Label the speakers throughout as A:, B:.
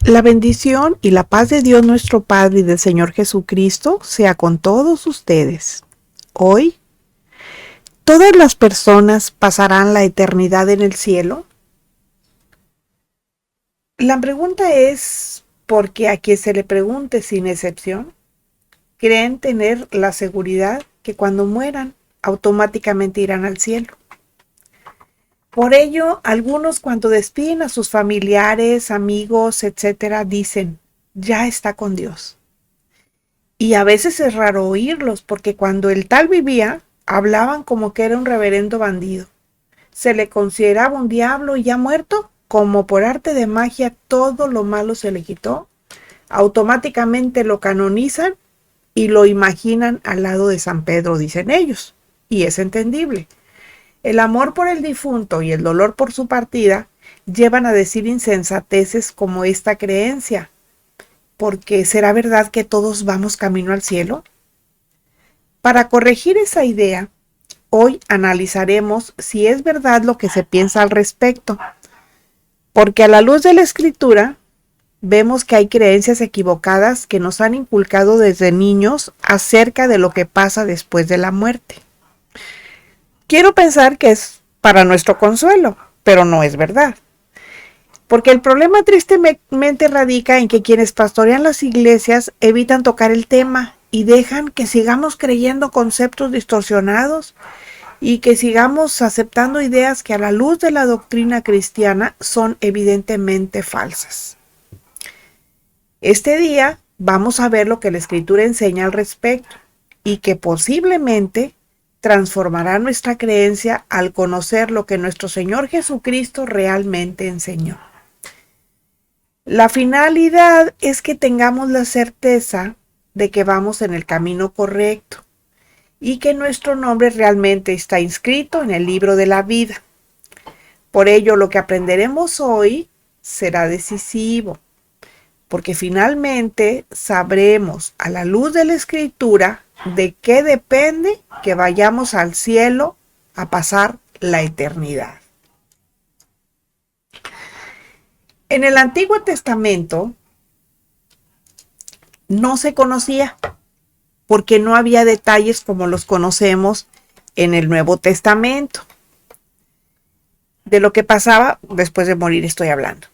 A: La bendición y la paz de Dios nuestro Padre y del Señor Jesucristo sea con todos ustedes. Hoy, ¿todas las personas pasarán la eternidad en el cielo? La pregunta es porque a quien se le pregunte sin excepción, creen tener la seguridad que cuando mueran automáticamente irán al cielo. Por ello, algunos cuando despiden a sus familiares, amigos, etcétera, dicen, ya está con Dios. Y a veces es raro oírlos, porque cuando el tal vivía, hablaban como que era un reverendo bandido. Se le consideraba un diablo y ya muerto, como por arte de magia todo lo malo se le quitó. Automáticamente lo canonizan y lo imaginan al lado de San Pedro, dicen ellos. Y es entendible. El amor por el difunto y el dolor por su partida llevan a decir insensateces como esta creencia. Porque ¿será verdad que todos vamos camino al cielo? Para corregir esa idea, hoy analizaremos si es verdad lo que se piensa al respecto. Porque a la luz de la Escritura, vemos que hay creencias equivocadas que nos han inculcado desde niños acerca de lo que pasa después de la muerte. Quiero pensar que es para nuestro consuelo, pero no es verdad. Porque el problema tristemente radica en que quienes pastorean las iglesias evitan tocar el tema y dejan que sigamos creyendo conceptos distorsionados y que sigamos aceptando ideas que a la luz de la doctrina cristiana son evidentemente falsas. Este día vamos a ver lo que la Escritura enseña al respecto y que posiblemente transformará nuestra creencia al conocer lo que nuestro Señor Jesucristo realmente enseñó. La finalidad es que tengamos la certeza de que vamos en el camino correcto y que nuestro nombre realmente está inscrito en el libro de la vida. Por ello, lo que aprenderemos hoy será decisivo, porque finalmente sabremos a la luz de la Escritura de qué depende que vayamos al cielo a pasar la eternidad. En el Antiguo Testamento no se conocía, porque no había detalles como los conocemos en el Nuevo Testamento. De lo que pasaba después de morir estoy hablando.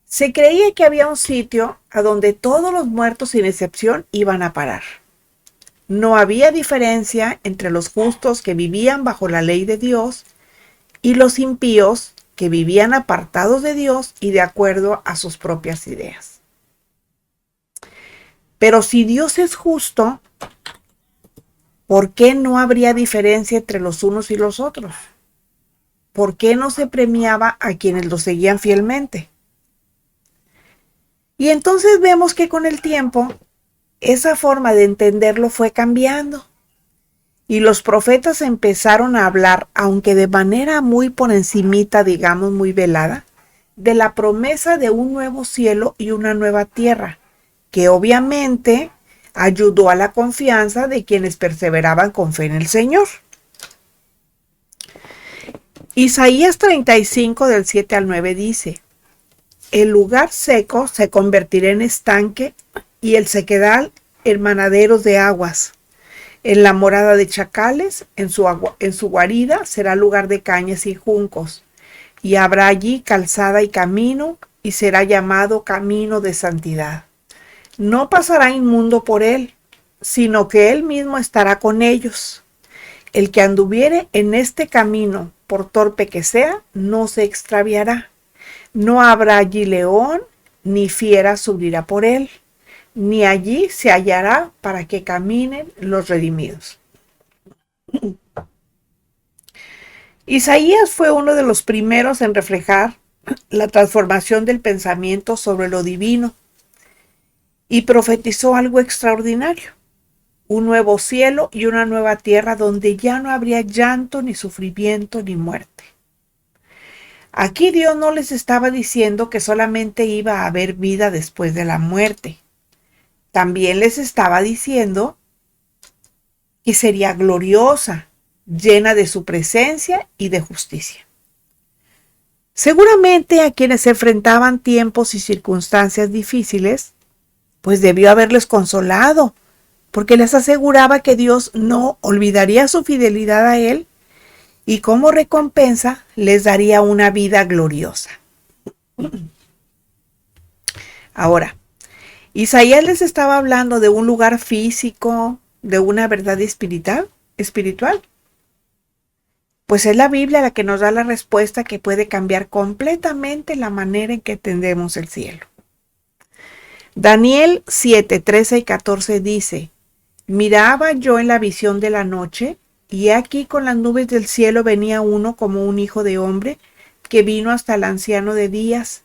A: Se creía que había un sitio a donde todos los muertos sin excepción iban a parar. No había diferencia entre los justos que vivían bajo la ley de Dios y los impíos que vivían apartados de Dios y de acuerdo a sus propias ideas. Pero si Dios es justo, ¿por qué no habría diferencia entre los unos y los otros? ¿Por qué no se premiaba a quienes lo seguían fielmente? Y entonces vemos que con el tiempo esa forma de entenderlo fue cambiando. Y los profetas empezaron a hablar, aunque de manera muy por encimita, digamos muy velada, de la promesa de un nuevo cielo y una nueva tierra, que obviamente ayudó a la confianza de quienes perseveraban con fe en el Señor. Isaías 35 del 7 al 9 dice, el lugar seco se convertirá en estanque y el sequedal en manaderos de aguas. En la morada de chacales, en su guarida, será lugar de cañas y juncos. Y habrá allí calzada y camino, y será llamado camino de santidad. No pasará inmundo por él, sino que él mismo estará con ellos. El que anduviere en este camino, por torpe que sea, no se extraviará. No habrá allí león, ni fiera subirá por él, ni allí se hallará para que caminen los redimidos. Isaías fue uno de los primeros en reflejar la transformación del pensamiento sobre lo divino y profetizó algo extraordinario, un nuevo cielo y una nueva tierra donde ya no habría llanto, ni sufrimiento, ni muerte. Aquí Dios no les estaba diciendo que solamente iba a haber vida después de la muerte. También les estaba diciendo que sería gloriosa, llena de su presencia y de justicia. Seguramente a quienes se enfrentaban tiempos y circunstancias difíciles, pues debió haberles consolado, porque les aseguraba que Dios no olvidaría su fidelidad a Él y como recompensa les daría una vida gloriosa. Ahora, Isaías les estaba hablando de un lugar físico, de una verdad espiritual. Pues es la Biblia la que nos da la respuesta que puede cambiar completamente la manera en que entendemos el cielo. Daniel 7, 13 y 14 dice: miraba yo en la visión de la noche, y aquí con las nubes del cielo venía uno como un hijo de hombre, que vino hasta el anciano de días,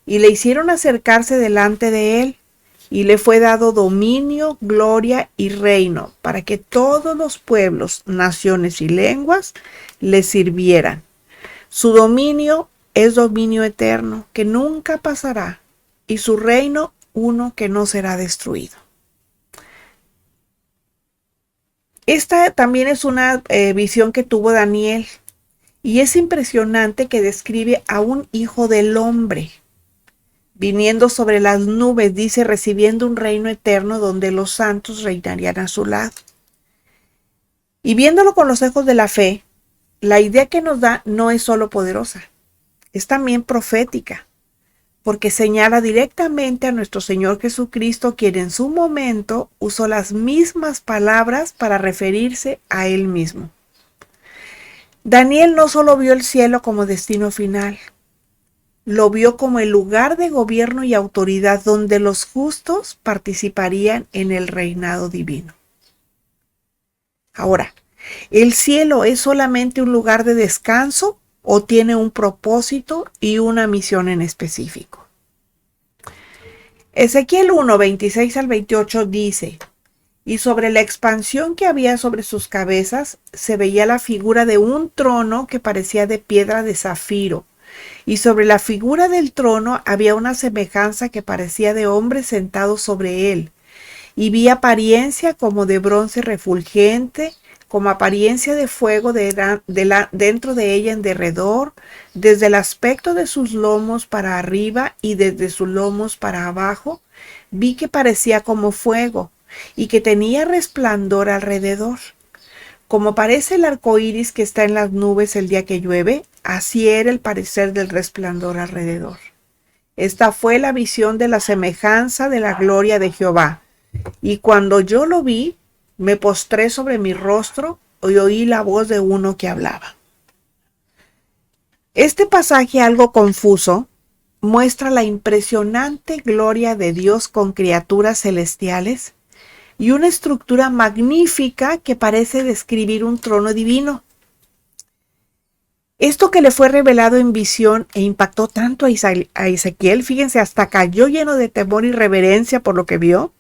A: y le hicieron acercarse delante de él, y le fue dado dominio, gloria y reino, para que todos los pueblos, naciones y lenguas le sirvieran. Su dominio es dominio eterno, que nunca pasará, y su reino uno que no será destruido. Esta también es una visión que tuvo Daniel, y es impresionante que describe a un hijo del hombre viniendo sobre las nubes, dice, recibiendo un reino eterno donde los santos reinarían a su lado. Y viéndolo con los ojos de la fe, la idea que nos da no es solo poderosa, es también profética, porque señala directamente a nuestro Señor Jesucristo, quien en su momento usó las mismas palabras para referirse a Él mismo. Daniel no solo vio el cielo como destino final, lo vio como el lugar de gobierno y autoridad donde los justos participarían en el reinado divino. Ahora, ¿el cielo es solamente un lugar de descanso o tiene un propósito y una misión en específico? Ezequiel 1, 26 al 28 dice: y sobre la expansión que había sobre sus cabezas se veía la figura de un trono que parecía de piedra de zafiro, y sobre la figura del trono había una semejanza que parecía de hombre sentado sobre él, y vi apariencia como de bronce refulgente, como apariencia de fuego dentro de ella en derredor, desde el aspecto de sus lomos para arriba y desde sus lomos para abajo, vi que parecía como fuego, y que tenía resplandor alrededor. Como parece el arco iris que está en las nubes el día que llueve, así era el parecer del resplandor alrededor. Esta fue la visión de la semejanza de la gloria de Jehová. Y cuando yo lo vi, me postré sobre mi rostro y oí la voz de uno que hablaba. Este pasaje, algo confuso, muestra la impresionante gloria de Dios con criaturas celestiales y una estructura magnífica que parece describir un trono divino. Esto que le fue revelado en visión e impactó tanto a Ezequiel, fíjense, hasta cayó lleno de temor y reverencia por lo que vio,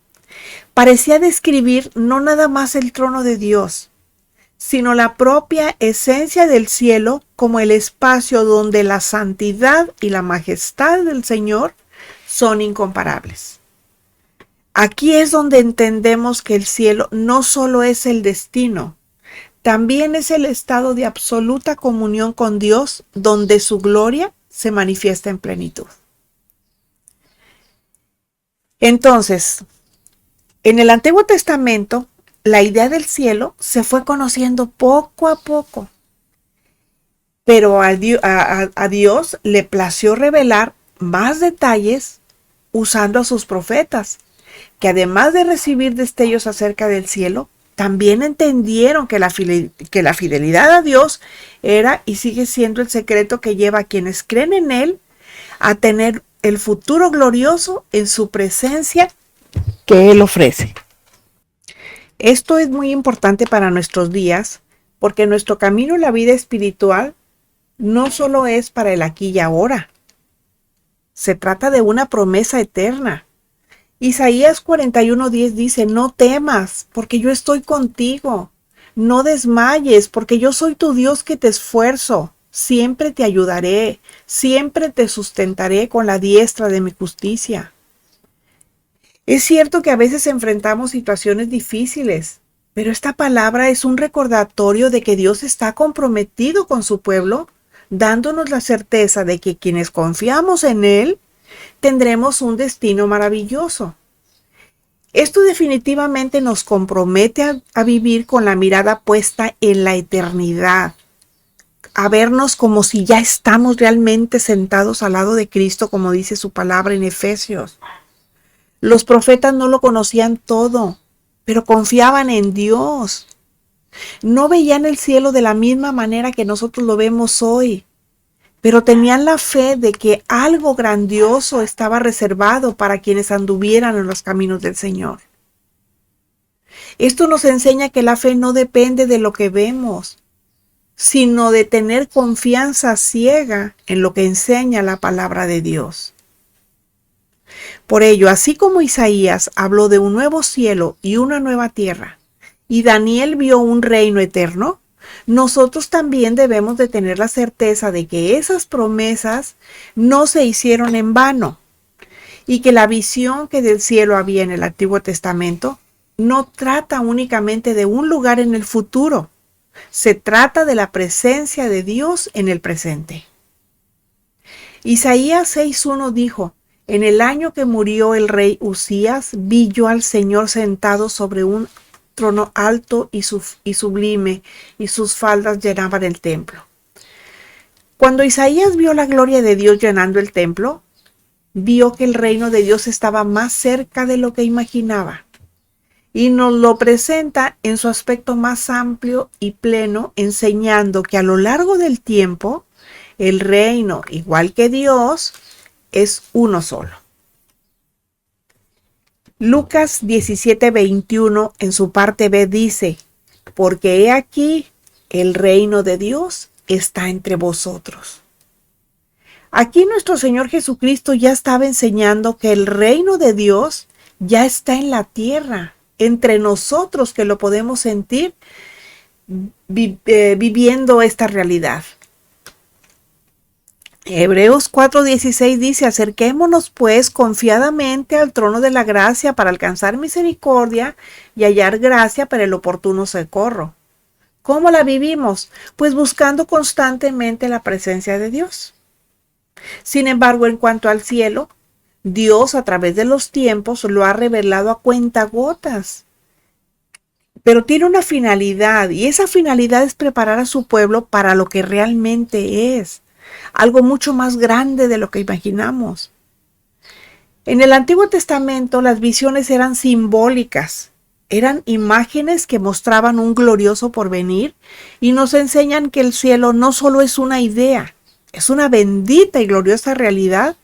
A: parecía describir no nada más el trono de Dios, sino la propia esencia del cielo como el espacio donde la santidad y la majestad del Señor son incomparables. Aquí es donde entendemos que el cielo no solo es el destino, también es el estado de absoluta comunión con Dios, donde su gloria se manifiesta en plenitud. Entonces, en el Antiguo Testamento, la idea del cielo se fue conociendo poco a poco, pero a Dios le plació revelar más detalles usando a sus profetas, que además de recibir destellos acerca del cielo, también entendieron que la fidelidad a Dios era y sigue siendo el secreto que lleva a quienes creen en Él a tener el futuro glorioso en su presencia que Él ofrece. Esto es muy importante para nuestros días, porque nuestro camino en la vida espiritual no solo es para el aquí y ahora. Se trata de una promesa eterna. Isaías 41:10 dice: no temas, porque yo estoy contigo. No desmayes, porque yo soy tu Dios que te esfuerzo. Siempre te ayudaré, siempre te sustentaré con la diestra de mi justicia. Es cierto que a veces enfrentamos situaciones difíciles, pero esta palabra es un recordatorio de que Dios está comprometido con su pueblo dándonos la certeza de que quienes confiamos en Él tendremos un destino maravilloso. Esto definitivamente nos compromete a vivir con la mirada puesta en la eternidad, a vernos como si ya estamos realmente sentados al lado de Cristo, como dice su palabra en Efesios. Los profetas no lo conocían todo, pero confiaban en Dios. No veían el cielo de la misma manera que nosotros lo vemos hoy, pero tenían la fe de que algo grandioso estaba reservado para quienes anduvieran en los caminos del Señor. Esto nos enseña que la fe no depende de lo que vemos, sino de tener confianza ciega en lo que enseña la palabra de Dios. Por ello, así como Isaías habló de un nuevo cielo y una nueva tierra, y Daniel vio un reino eterno, nosotros también debemos de tener la certeza de que esas promesas no se hicieron en vano y que la visión que del cielo había en el Antiguo Testamento no trata únicamente de un lugar en el futuro, se trata de la presencia de Dios en el presente. Isaías 6:1 dijo: en el año que murió el rey Usías, vi yo al Señor sentado sobre un trono alto y sublime, y sus faldas llenaban el templo. Cuando Isaías vio la gloria de Dios llenando el templo, vio que el reino de Dios estaba más cerca de lo que imaginaba. Y nos lo presenta en su aspecto más amplio y pleno, enseñando que a lo largo del tiempo, el reino, igual que Dios, es uno solo. Lucas 17:21 en su parte B dice: porque he aquí, el reino de Dios está entre vosotros. Aquí nuestro Señor Jesucristo ya estaba enseñando que el reino de Dios ya está en la tierra, entre nosotros que lo podemos sentir viviendo esta realidad. Hebreos 4:16 dice: acerquémonos pues confiadamente al trono de la gracia para alcanzar misericordia y hallar gracia para el oportuno socorro. ¿Cómo la vivimos? Pues buscando constantemente la presencia de Dios. Sin embargo, en cuanto al cielo, Dios a través de los tiempos lo ha revelado a cuentagotas, pero tiene una finalidad, y esa finalidad es preparar a su pueblo para lo que realmente es, algo mucho más grande de lo que imaginamos. En el Antiguo Testamento las visiones eran simbólicas, eran imágenes que mostraban un glorioso porvenir y nos enseñan que el cielo no solo es una idea, es una bendita y gloriosa realidad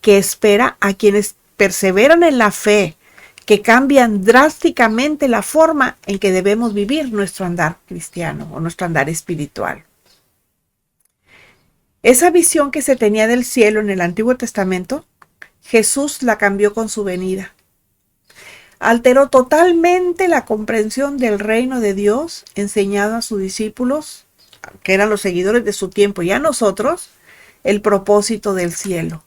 A: que espera a quienes perseveran en la fe, que cambian drásticamente la forma en que debemos vivir nuestro andar cristiano o nuestro andar espiritual. Esa visión que se tenía del cielo en el Antiguo Testamento, Jesús la cambió con su venida. Alteró totalmente la comprensión del reino de Dios enseñado a sus discípulos, que eran los seguidores de su tiempo, y a nosotros, el propósito del cielo.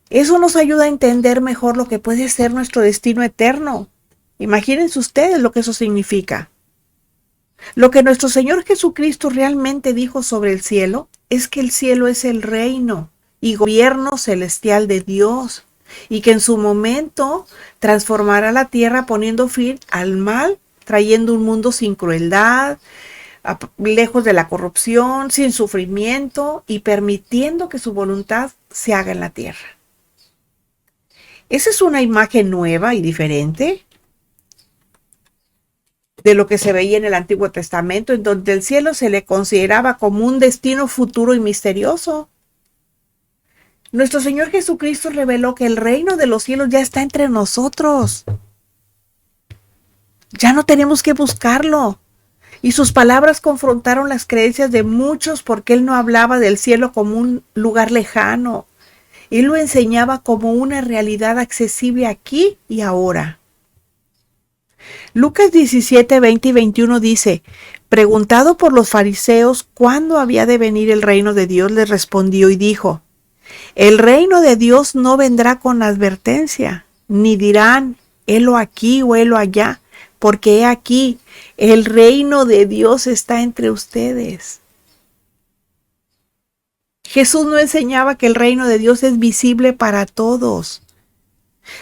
A: Eso nos ayuda a entender mejor lo que puede ser nuestro destino eterno. Imagínense ustedes lo que eso significa. Lo que nuestro Señor Jesucristo realmente dijo sobre el cielo es que el cielo es el reino y gobierno celestial de Dios, y que en su momento transformará la tierra poniendo fin al mal, trayendo un mundo sin crueldad, lejos de la corrupción, sin sufrimiento y permitiendo que su voluntad se haga en la tierra. Esa es una imagen nueva y diferente de lo que se veía en el Antiguo Testamento, en donde el cielo se le consideraba como un destino futuro y misterioso. Nuestro Señor Jesucristo reveló que el reino de los cielos ya está entre nosotros. Ya no tenemos que buscarlo. Y sus palabras confrontaron las creencias de muchos, porque Él no hablaba del cielo como un lugar lejano. Él lo enseñaba como una realidad accesible aquí y ahora. Lucas 17, 20 y 21 dice: preguntado por los fariseos cuándo había de venir el reino de Dios, les respondió y dijo: el reino de Dios no vendrá con advertencia, ni dirán, helo aquí o helo allá, porque he aquí, el reino de Dios está entre ustedes. Jesús no enseñaba que el reino de Dios es visible para todos.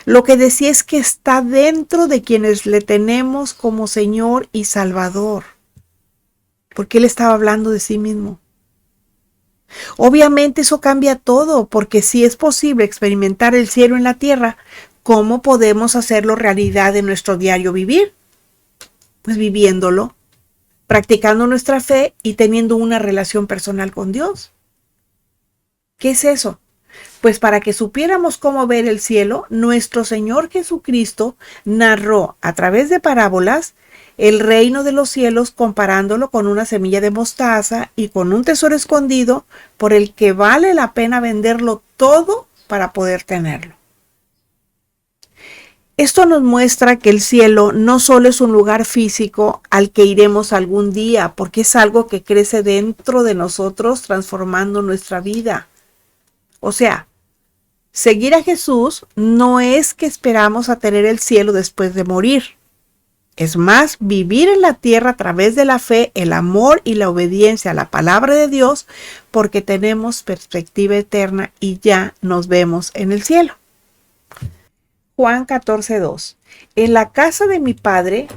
A: Lo que decía es que está dentro de quienes le tenemos como Señor y Salvador, porque Él estaba hablando de sí mismo. Obviamente eso cambia todo, porque si es posible experimentar el cielo en la tierra, ¿cómo podemos hacerlo realidad en nuestro diario vivir? Pues viviéndolo, practicando nuestra fe y teniendo una relación personal con Dios. ¿Qué es eso? Pues para que supiéramos cómo ver el cielo, nuestro Señor Jesucristo narró a través de parábolas el reino de los cielos, comparándolo con una semilla de mostaza y con un tesoro escondido por el que vale la pena venderlo todo para poder tenerlo. Esto nos muestra que el cielo no solo es un lugar físico al que iremos algún día, porque es algo que crece dentro de nosotros, transformando nuestra vida. O sea, seguir a Jesús no es que esperamos a tener el cielo después de morir. Es más, vivir en la tierra a través de la fe, el amor y la obediencia a la palabra de Dios, porque tenemos perspectiva eterna y ya nos vemos en el cielo. Juan 14:2. En la casa de mi Padre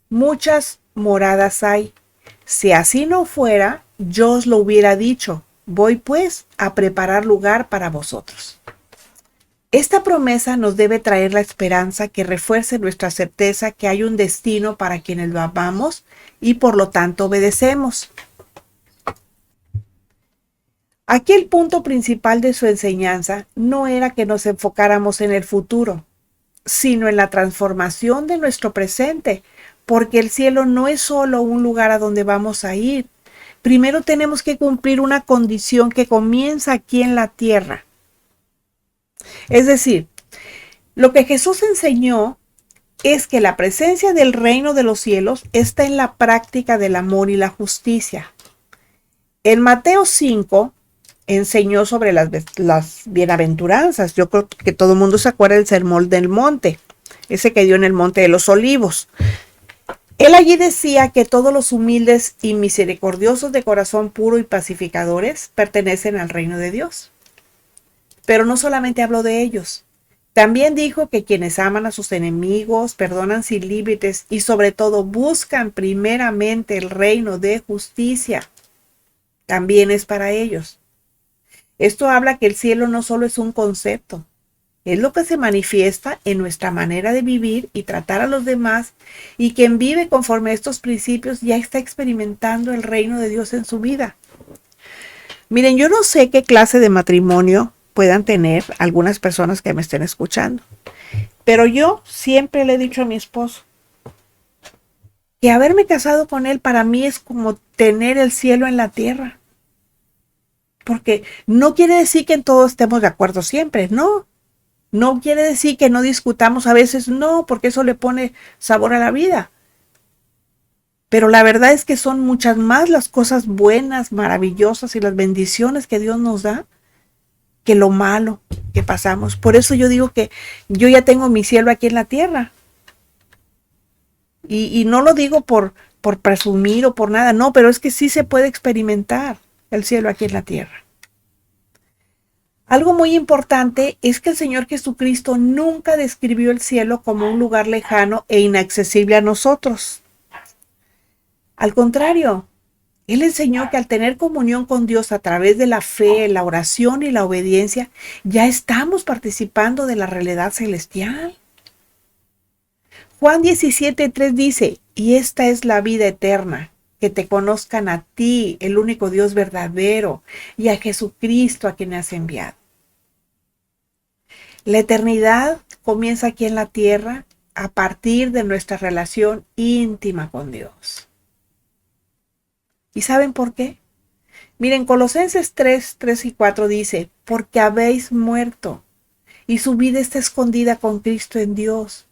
A: muchas moradas hay. Si así no fuera, yo os lo hubiera dicho. Voy pues a preparar lugar para vosotros. Esta promesa nos debe traer la esperanza que refuerce nuestra certeza que hay un destino para quienes lo amamos y por lo tanto obedecemos. Aquí el punto principal de su enseñanza no era que nos enfocáramos en el futuro, sino en la transformación de nuestro presente, porque el cielo no es solo un lugar a donde vamos a ir. Primero tenemos que cumplir una condición que comienza aquí en la tierra. Es decir, lo que Jesús enseñó es que la presencia del reino de los cielos está en la práctica del amor y la justicia. En Mateo 5 enseñó sobre las bienaventuranzas. Yo creo que todo el mundo se acuerda del sermón del monte, ese que dio en el monte de los olivos. Él allí decía que todos los humildes y misericordiosos de corazón puro y pacificadores pertenecen al reino de Dios. Pero no solamente habló de ellos. También dijo que quienes aman a sus enemigos, perdonan sin límites y sobre todo buscan primeramente el reino de justicia, también es para ellos. Esto habla que el cielo no solo es un concepto, es lo que se manifiesta en nuestra manera de vivir y tratar a los demás, y quien vive conforme a estos principios ya está experimentando el reino de Dios en su vida. Miren, yo no sé qué clase de matrimonio puedan tener algunas personas que me estén escuchando, pero yo siempre le he dicho a mi esposo que haberme casado con él para mí es como tener el cielo en la tierra. Porque no quiere decir que en todo estemos de acuerdo siempre, no. No quiere decir que no discutamos a veces, no, porque eso le pone sabor a la vida. Pero la verdad es que son muchas más las cosas buenas, maravillosas y las bendiciones que Dios nos da que lo malo que pasamos. Por eso yo digo que yo ya tengo mi cielo aquí en la tierra. Y no lo digo por presumir o por nada, no, pero es que sí se puede experimentar el cielo aquí en la tierra. Algo muy importante es que el Señor Jesucristo nunca describió el cielo como un lugar lejano e inaccesible a nosotros. Al contrario, Él enseñó que al tener comunión con Dios a través de la fe, la oración y la obediencia, ya estamos participando de la realidad celestial. Juan 17:3 dice, y esta es la vida eterna, que te conozcan a ti, el único Dios verdadero, y a Jesucristo a quien has enviado. La eternidad comienza aquí en la tierra a partir de nuestra relación íntima con Dios. ¿Y saben por qué? Miren, Colosenses 3 y 4 dice, porque habéis muerto y su vida está escondida con Cristo en Dios.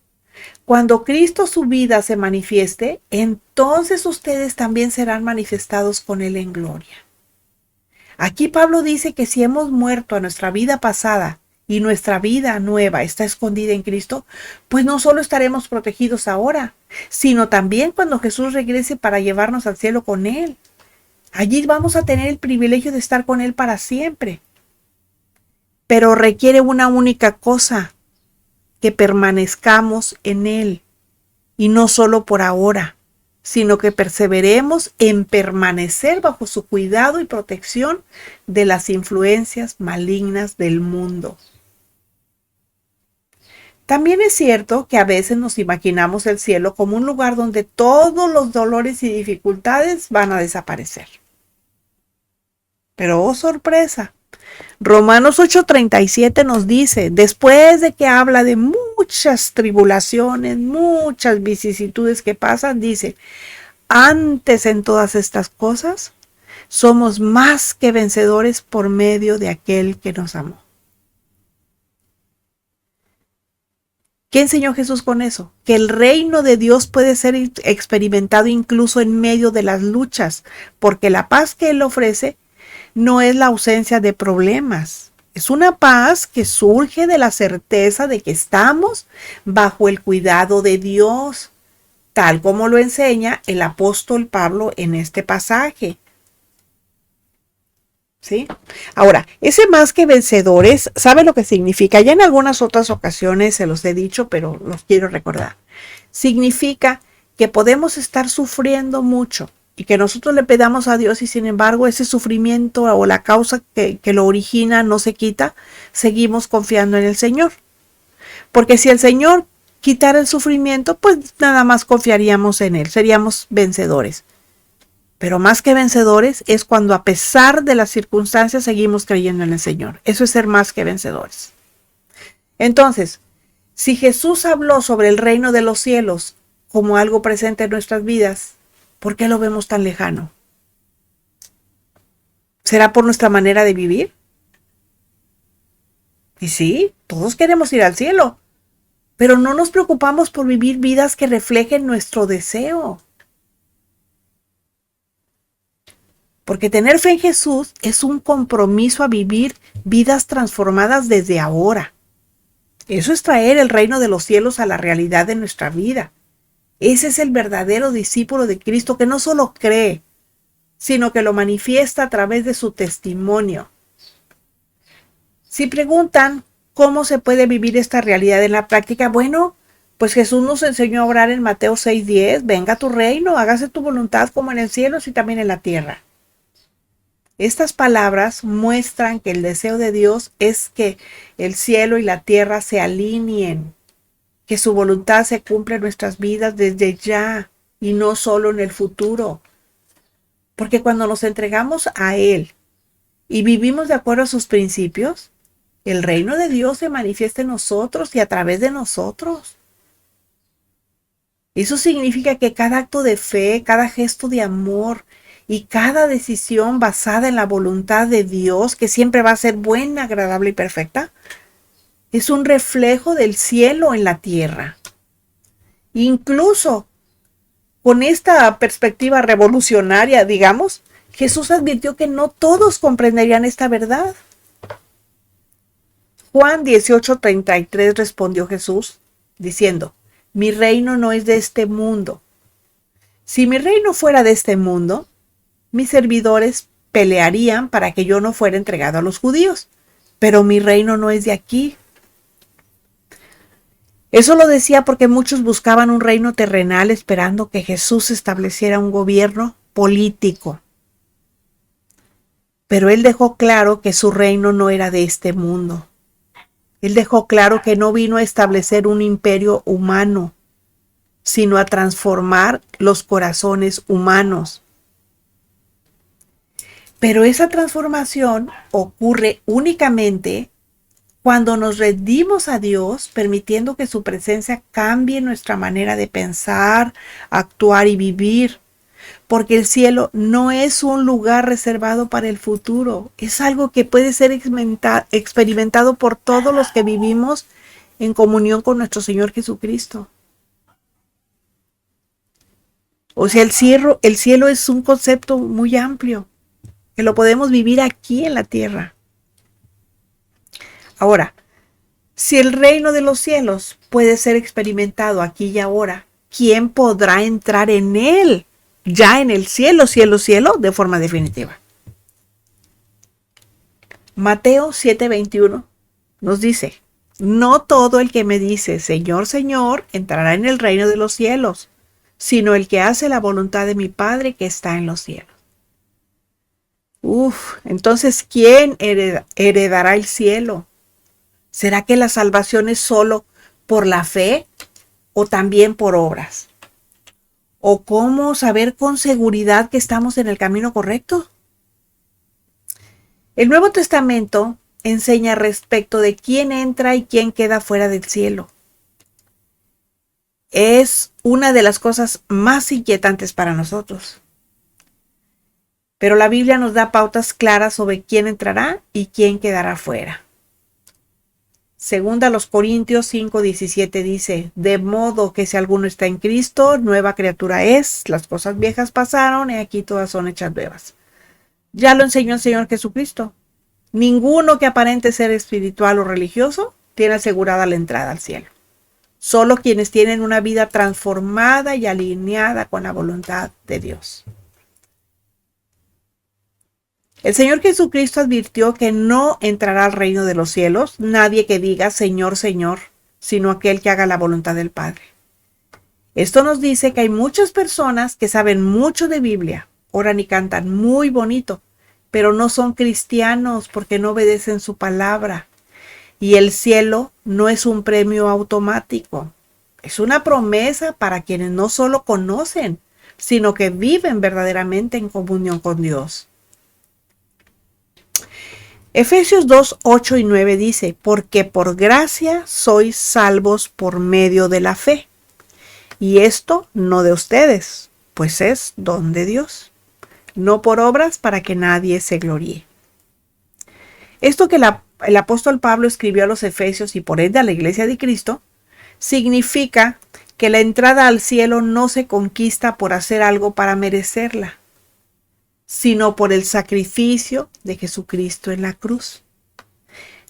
A: Cuando Cristo su vida se manifieste, entonces ustedes también serán manifestados con Él en gloria. Aquí Pablo dice que si hemos muerto a nuestra vida pasada y nuestra vida nueva está escondida en Cristo, pues no solo estaremos protegidos ahora, sino también cuando Jesús regrese para llevarnos al cielo con Él. Allí vamos a tener el privilegio de estar con Él para siempre. Pero requiere una única cosa, que permanezcamos en Él. Y no solo por ahora, sino que perseveremos en permanecer bajo su cuidado y protección de las influencias malignas del mundo. También es cierto que a veces nos imaginamos el cielo como un lugar donde todos los dolores y dificultades van a desaparecer. Pero, oh sorpresa, Romanos 8:37 nos dice, después de que habla de muchas tribulaciones, muchas vicisitudes que pasan, dice, antes en todas estas cosas, somos más que vencedores por medio de aquel que nos amó. ¿Qué enseñó Jesús con eso? Que el reino de Dios puede ser experimentado incluso en medio de las luchas, porque la paz que Él ofrece no es la ausencia de problemas. Es una paz que surge de la certeza de que estamos bajo el cuidado de Dios, tal como lo enseña el apóstol Pablo en este pasaje. ¿Sí? Ahora, ese más que vencedores, ¿sabe lo que significa? Ya en algunas otras ocasiones se los he dicho, pero los quiero recordar. Significa que podemos estar sufriendo mucho y que nosotros le pedamos a Dios y sin embargo ese sufrimiento o la causa que lo origina no se quita, seguimos confiando en el Señor. Porque si el Señor quitara el sufrimiento, pues nada más confiaríamos en Él, seríamos vencedores. Pero más que vencedores es cuando a pesar de las circunstancias seguimos creyendo en el Señor. Eso es ser más que vencedores. Entonces, si Jesús habló sobre el reino de los cielos como algo presente en nuestras vidas, ¿por qué lo vemos tan lejano? ¿Será por nuestra manera de vivir? Y sí, todos queremos ir al cielo, pero no nos preocupamos por vivir vidas que reflejen nuestro deseo. Porque tener fe en Jesús es un compromiso a vivir vidas transformadas desde ahora. Eso es traer el reino de los cielos a la realidad de nuestra vida. Ese es el verdadero discípulo de Cristo que no solo cree, sino que lo manifiesta a través de su testimonio. Si preguntan cómo se puede vivir esta realidad en la práctica, bueno, pues Jesús nos enseñó a orar en Mateo 6:10, venga tu reino, hágase tu voluntad como en el cielo y también en la tierra. Estas palabras muestran que el deseo de Dios es que el cielo y la tierra se alineen, que su voluntad se cumpla en nuestras vidas desde ya y no solo en el futuro. Porque cuando nos entregamos a Él y vivimos de acuerdo a sus principios, el reino de Dios se manifiesta en nosotros y a través de nosotros. Eso significa que cada acto de fe, cada gesto de amor, y cada decisión basada en la voluntad de Dios, que siempre va a ser buena, agradable y perfecta, es un reflejo del cielo en la tierra. Incluso con esta perspectiva revolucionaria, digamos, Jesús advirtió que no todos comprenderían esta verdad. Juan 18:33 respondió Jesús, diciendo, mi reino no es de este mundo. Si mi reino fuera de este mundo, mis servidores pelearían para que yo no fuera entregado a los judíos, pero mi reino no es de aquí. Eso lo decía porque muchos buscaban un reino terrenal esperando que Jesús estableciera un gobierno político. Pero Él dejó claro que su reino no era de este mundo. Él dejó claro que no vino a establecer un imperio humano, sino a transformar los corazones humanos. Pero esa transformación ocurre únicamente cuando nos rendimos a Dios, permitiendo que su presencia cambie nuestra manera de pensar, actuar y vivir. Porque el cielo no es un lugar reservado para el futuro, es algo que puede ser experimentado por todos los que vivimos en comunión con nuestro Señor Jesucristo. O sea, el cielo es un concepto muy amplio, que lo podemos vivir aquí en la tierra. Ahora, si el reino de los cielos puede ser experimentado aquí y ahora, ¿quién podrá entrar en él? ya en el cielo, cielo, cielo, de forma definitiva. Mateo 7:21 nos dice: no todo el que me dice, Señor, Señor, entrará en el reino de los cielos, sino el que hace la voluntad de mi Padre que está en los cielos. Entonces, ¿quién heredará el cielo? ¿Será que la salvación es solo por la fe o también por obras? ¿O cómo saber con seguridad que estamos en el camino correcto? El Nuevo Testamento enseña respecto de quién entra y quién queda fuera del cielo. Es una de las cosas más inquietantes para nosotros. Pero la Biblia nos da pautas claras sobre quién entrará y quién quedará fuera. Segunda los Corintios 5:17 dice: de modo que si alguno está en Cristo, nueva criatura es, las cosas viejas pasaron y aquí todas son hechas nuevas. Ya lo enseñó el Señor Jesucristo. Ninguno que aparente ser espiritual o religioso tiene asegurada la entrada al cielo. Solo quienes tienen una vida transformada y alineada con la voluntad de Dios. El Señor Jesucristo advirtió que no entrará al reino de los cielos nadie que diga Señor, Señor, sino aquel que haga la voluntad del Padre. Esto nos dice que hay muchas personas que saben mucho de Biblia, oran y cantan muy bonito, pero no son cristianos porque no obedecen su palabra. Y el cielo no es un premio automático, es una promesa para quienes no solo conocen, sino que viven verdaderamente en comunión con Dios. Efesios 2:8 y 9 dice: porque por gracia sois salvos por medio de la fe, y esto no de ustedes, pues es don de Dios, no por obras para que nadie se gloríe. Esto que el apóstol Pablo escribió a los Efesios y por ende a la Iglesia de Cristo, significa que la entrada al cielo no se conquista por hacer algo para merecerla, sino por el sacrificio de Jesucristo en la cruz.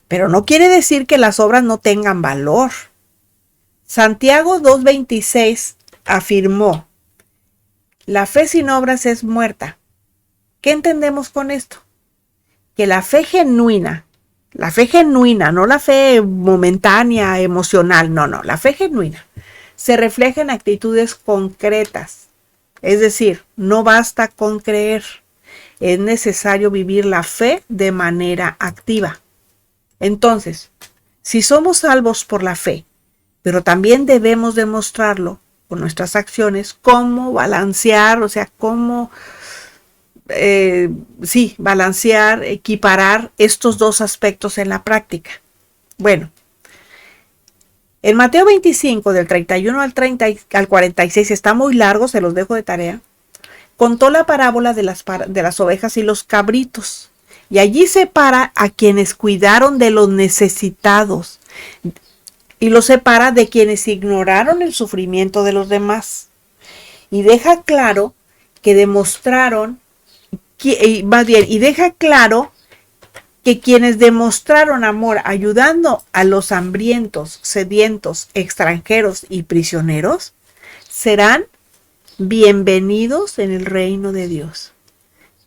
A: Pero no quiere decir que las obras no tengan valor. Santiago 2:26 afirmó: la fe sin obras es muerta. ¿Qué entendemos con esto? Que la fe genuina, no la fe momentánea, emocional, no, la fe genuina, se refleja en actitudes concretas. Es decir, no basta con creer. Es necesario vivir la fe de manera activa. Entonces, si somos salvos por la fe, pero también debemos demostrarlo con nuestras acciones, cómo balancear, balancear, equiparar estos dos aspectos en la práctica. Bueno, en Mateo 25, del 31 al 46, está muy largo, se los dejo de tarea. Contó la parábola de las ovejas y los cabritos, y allí separa a quienes cuidaron de los necesitados y los separa de quienes ignoraron el sufrimiento de los demás, y deja claro que quienes demostraron amor ayudando a los hambrientos, sedientos, extranjeros y prisioneros serán bienvenidos en el reino de Dios.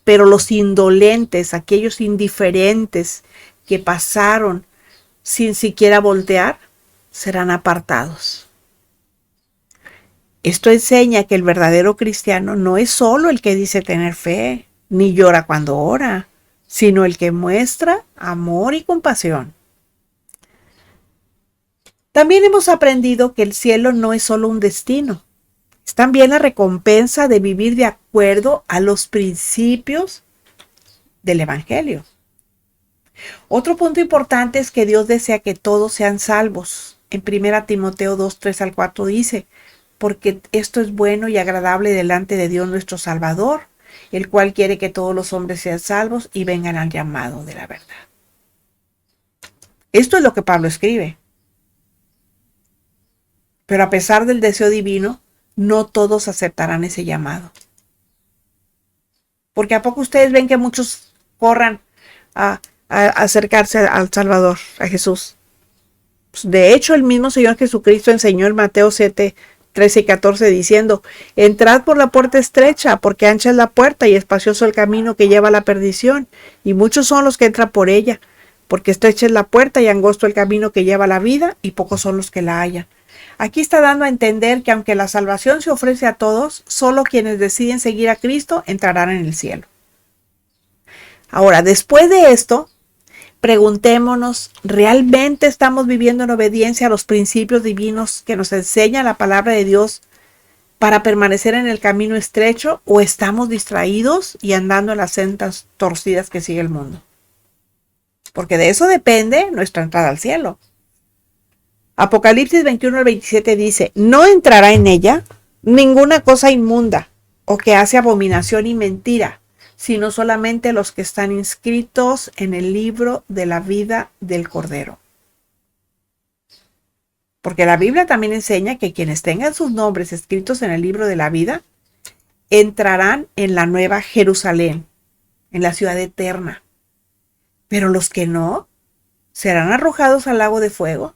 A: Pero los indolentes, aquellos indiferentes que pasaron sin siquiera voltear, serán apartados. Esto enseña que el verdadero cristiano no es solo el que dice tener fe, ni llora cuando ora, sino el que muestra amor y compasión. También hemos aprendido que el cielo no es solo un destino, es también la recompensa de vivir de acuerdo a los principios del Evangelio. Otro punto importante es que Dios desea que todos sean salvos. En 1 Timoteo 2:3-4 dice: porque esto es bueno y agradable delante de Dios nuestro Salvador, el cual quiere que todos los hombres sean salvos y vengan al llamado de la verdad. Esto es lo que Pablo escribe. Pero a pesar del deseo divino, no todos aceptarán ese llamado. Porque ¿a poco ustedes ven que muchos corran a acercarse al Salvador, a Jesús? De hecho, el mismo Señor Jesucristo enseñó en Mateo 7, 13 y 14 diciendo: entrad por la puerta estrecha, porque ancha es la puerta y espacioso el camino que lleva a la perdición, y muchos son los que entran por ella, porque estrecha es la puerta y angosto el camino que lleva a la vida, y pocos son los que la hallan. Aquí está dando a entender que aunque la salvación se ofrece a todos, solo quienes deciden seguir a Cristo entrarán en el cielo. Ahora, después de esto, preguntémonos, ¿realmente estamos viviendo en obediencia a los principios divinos que nos enseña la palabra de Dios para permanecer en el camino estrecho, o estamos distraídos y andando en las sendas torcidas que sigue el mundo? Porque de eso depende nuestra entrada al cielo. Apocalipsis 21 al 27 dice: no entrará en ella ninguna cosa inmunda o que hace abominación y mentira, sino solamente los que están inscritos en el libro de la vida del Cordero. Porque la Biblia también enseña que quienes tengan sus nombres escritos en el libro de la vida entrarán en la nueva Jerusalén, en la ciudad eterna. Pero los que no, serán arrojados al lago de fuego.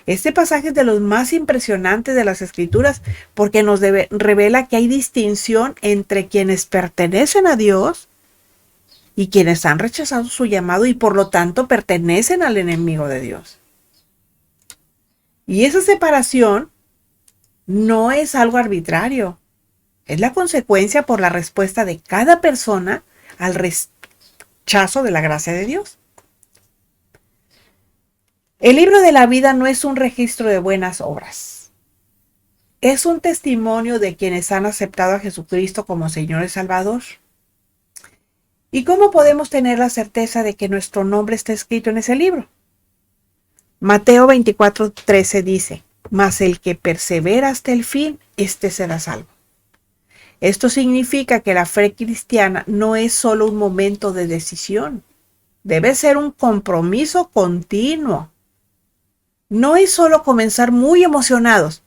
A: Este pasaje es de los más impresionantes de las Escrituras porque nos revela que hay distinción entre quienes pertenecen a Dios y quienes han rechazado su llamado y por lo tanto pertenecen al enemigo de Dios. Y esa separación no es algo arbitrario, es la consecuencia por la respuesta de cada persona al rechazo de la gracia de Dios. El libro de la vida no es un registro de buenas obras. Es un testimonio de quienes han aceptado a Jesucristo como Señor y Salvador. ¿Y cómo podemos tener la certeza de que nuestro nombre está escrito en ese libro? Mateo 24:13 dice: mas el que persevera hasta el fin, éste será salvo. Esto significa que la fe cristiana no es solo un momento de decisión. Debe ser un compromiso continuo. No es solo comenzar muy emocionados,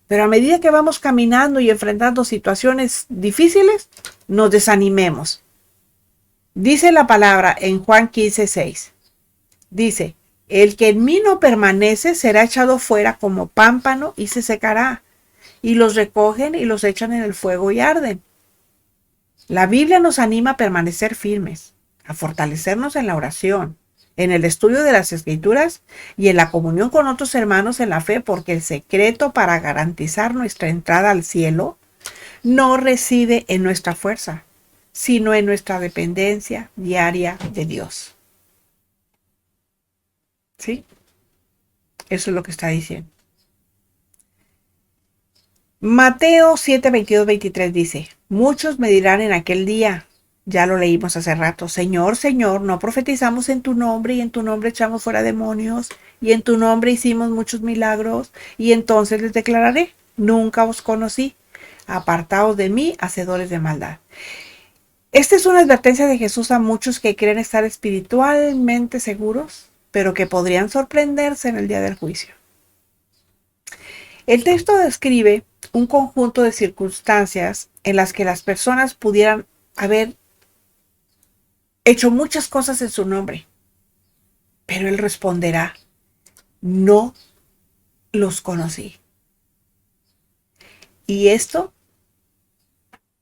A: pero a medida que vamos caminando y enfrentando situaciones difíciles, nos desanimemos. Dice la palabra en Juan 15:6. Dice: el que en mí no permanece será echado fuera como pámpano y se secará, y los recogen y los echan en el fuego y arden. La Biblia nos anima a permanecer firmes, a fortalecernos en la oración, en el estudio de las Escrituras y en la comunión con otros hermanos en la fe, porque el secreto para garantizar nuestra entrada al cielo no reside en nuestra fuerza, sino en nuestra dependencia diaria de Dios. ¿Sí? Eso es lo que está diciendo. Mateo 7, 22, 23 dice: muchos me dirán en aquel día, ya lo leímos hace rato: Señor, Señor, ¿no profetizamos en tu nombre, y en tu nombre echamos fuera demonios, y en tu nombre hicimos muchos milagros? Y entonces les declararé: nunca os conocí, apartaos de mí, hacedores de maldad. Esta es una advertencia de Jesús a muchos que creen estar espiritualmente seguros, pero que podrían sorprenderse en el día del juicio. El texto describe un conjunto de circunstancias en las que las personas pudieran haber hecho muchas cosas en su nombre, pero él responderá: no los conocí. Y esto,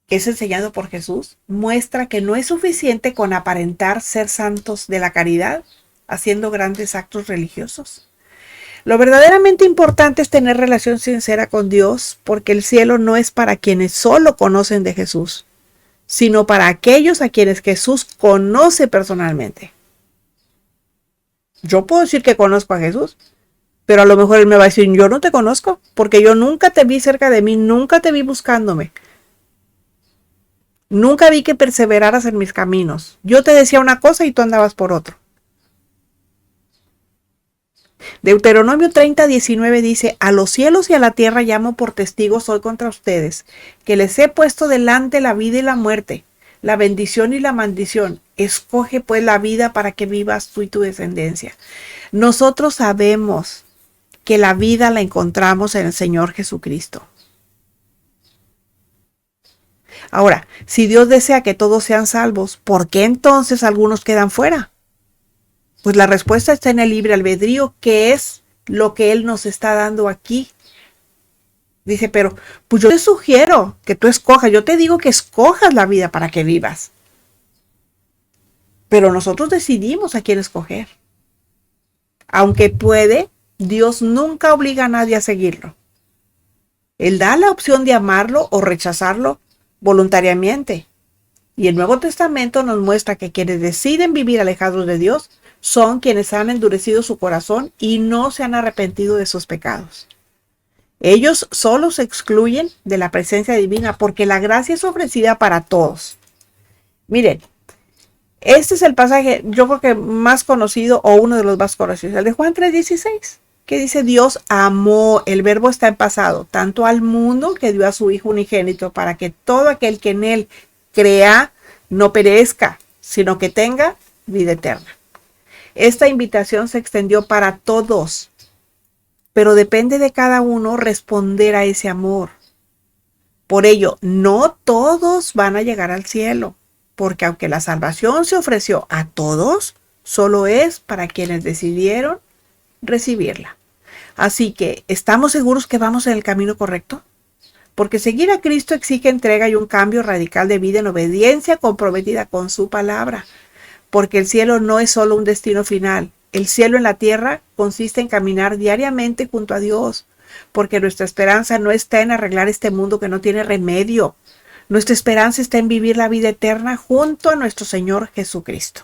A: que es enseñado por Jesús, muestra que no es suficiente con aparentar ser santos de la caridad haciendo grandes actos religiosos. Lo verdaderamente importante es tener relación sincera con Dios, porque el cielo no es para quienes solo conocen de Jesús, sino para aquellos a quienes Jesús conoce personalmente. Yo puedo decir que conozco a Jesús, pero a lo mejor él me va a decir: yo no te conozco, porque yo nunca te vi cerca de mí, nunca te vi buscándome. Nunca vi que perseveraras en mis caminos. Yo te decía una cosa y tú andabas por otro. Deuteronomio 30:19 dice: a los cielos y a la tierra llamo por testigos hoy contra ustedes, que les he puesto delante la vida y la muerte, la bendición y la maldición. Escoge pues la vida para que vivas tú y tu descendencia. Nosotros sabemos que la vida la encontramos en el Señor Jesucristo. Ahora, si Dios desea que todos sean salvos, ¿por qué entonces algunos quedan fuera? Pues la respuesta está en el libre albedrío, que es lo que Él nos está dando aquí. Dice, pero pues yo te sugiero que tú escojas, yo te digo que escojas la vida para que vivas. Pero nosotros decidimos a quién escoger. Aunque puede, Dios nunca obliga a nadie a seguirlo. Él da la opción de amarlo o rechazarlo voluntariamente. Y el Nuevo Testamento nos muestra que quienes deciden vivir alejados de Dios son quienes han endurecido su corazón y no se han arrepentido de sus pecados. Ellos solo se excluyen de la presencia divina porque la gracia es ofrecida para todos. Miren, este es el pasaje, yo creo que más conocido o uno de los más conocidos, el de Juan 3:16, que dice: Dios amó, el verbo está en pasado, tanto al mundo que dio a su Hijo unigénito para que todo aquel que en él crea no perezca, sino que tenga vida eterna. Esta invitación se extendió para todos, pero depende de cada uno responder a ese amor. Por ello, no todos van a llegar al cielo, porque aunque la salvación se ofreció a todos, solo es para quienes decidieron recibirla. Así que, ¿estamos seguros que vamos en el camino correcto? Porque seguir a Cristo exige entrega y un cambio radical de vida en obediencia comprometida con su palabra. Porque el cielo no es solo un destino final. El cielo en la tierra consiste en caminar diariamente junto a Dios. Porque nuestra esperanza no está en arreglar este mundo que no tiene remedio. Nuestra esperanza está en vivir la vida eterna junto a nuestro Señor Jesucristo.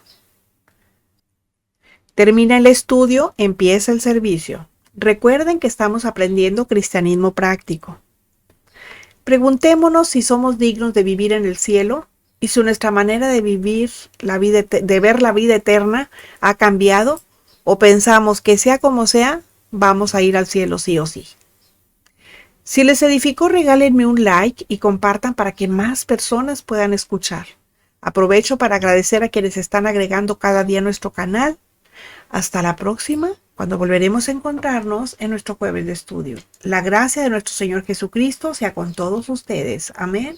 A: Termina el estudio, empieza el servicio. Recuerden que estamos aprendiendo cristianismo práctico. Preguntémonos si somos dignos de vivir en el cielo y si nuestra manera de vivir de ver la vida eterna ha cambiado, o pensamos que sea como sea, vamos a ir al cielo sí o sí. Si les edificó, regálenme un like y compartan para que más personas puedan escuchar. Aprovecho para agradecer a quienes están agregando cada día a nuestro canal. Hasta la próxima, cuando volveremos a encontrarnos en nuestro jueves de estudio. La gracia de nuestro Señor Jesucristo sea con todos ustedes. Amén.